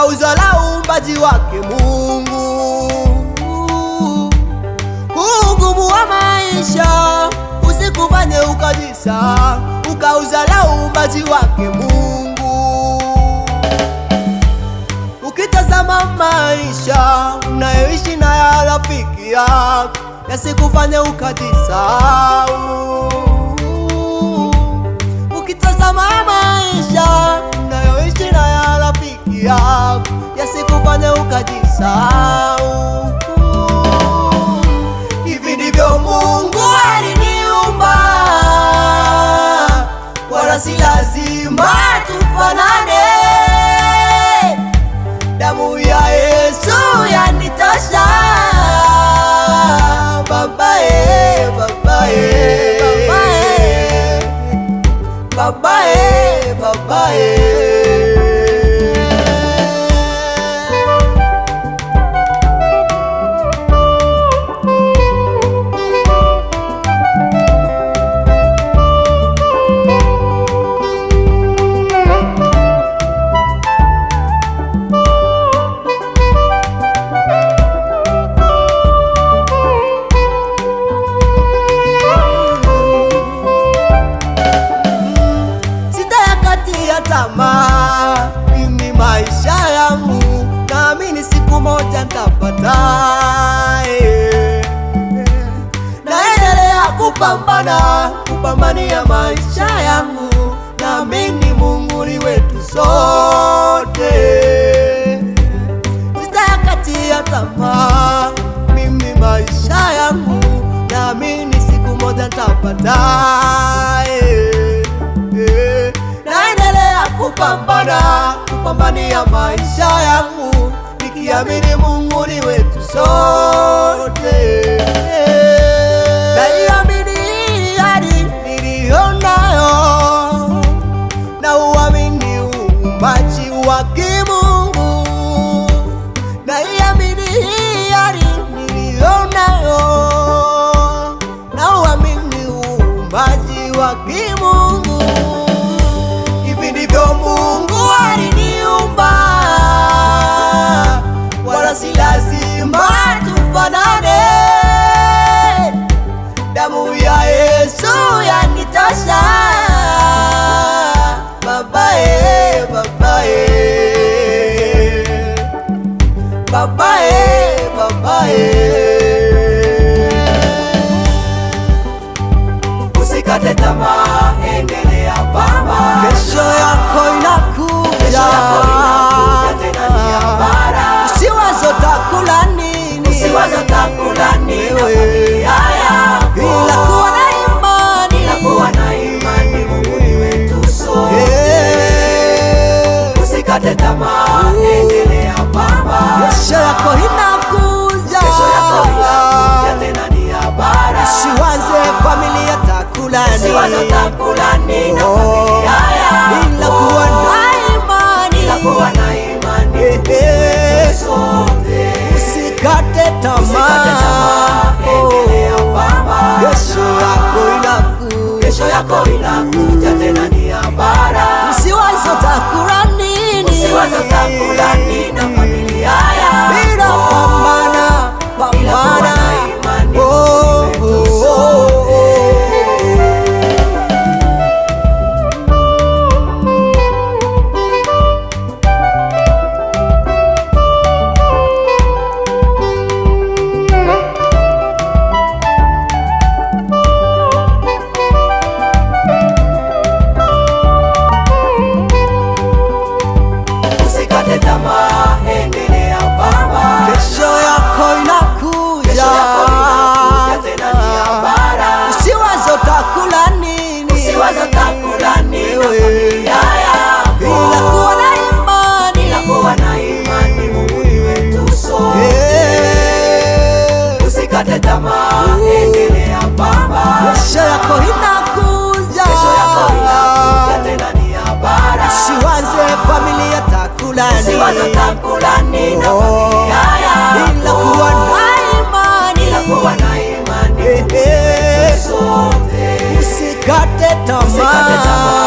ukaudharau uumbaji wake Mungu. Ugumu wa maisha usikufanye ukajisahau, ukaudharau uumbaji wake Mungu. Ukitazama maisha unayoishi na ya rafiki yako, yasikufanye ukajisahau. Ukitazama maisha unayoishi na ya rafiki yako, yasikufanye ukajisahau. Hivi ndivyo Mungu aliniumba, wala si lazima tufanane. Damu ya Yesu yanitosha. Babae, babae, babae, babae. Tamaa mimi maisha yangu, naamini siku moja nitapata. Naendelea kupambania maisha yangu, naamini Mungu ni wetu sote. Sitakatia tamaa mimi maisha yangu, naamini siku moja nitapata. Kupambania maisha yangu, nikiamini Mungu ni wetu sote. Naiamini hadi nilionayo, na uamini uumbaji wake Mungu. Naiamini hadi nilionayo, na uamini uumbaji wake Mungu. Hivi ndivyo Mungu aliniumba, wala si lazima tufanane. Damu ya Yesu yanitosha. Babae, babae, babae, babae. Usikate tamaa, endelea pambana. Kesho yako inakuja, tena ni habari. Usiwaze utakula nini, usiwaze utakula nini na familia yako, ila kuwa na imani, ila kuwa na imani, Mungu ni wetu sote. Usikate tamaa, endelea pambana. Kesho yako inakuja, kesho yako inakuja, tena ni habari. Usiwaze familia takula nini, usiwaze utakula nini na familia yako, ila kuwa na imani, ila kuwa na imani, sote. Usikate tamaa, endelea pambana. Kesho yako inakuja, kesho yako inakuja, tena ni habari. Usiwaze utakula nini, usiwaze utakula nini na familia yako, ila pambana, pambana. Usikate tamaa, endelea pambana. Kesho yako inakuja, kesho yako inakuja, tena ni habari. Usiwaze familia takula nini, usiwaze takula nini na familia yako, ila kuwa na imani, ila kuwa na imani, sote. Usikate tamaa.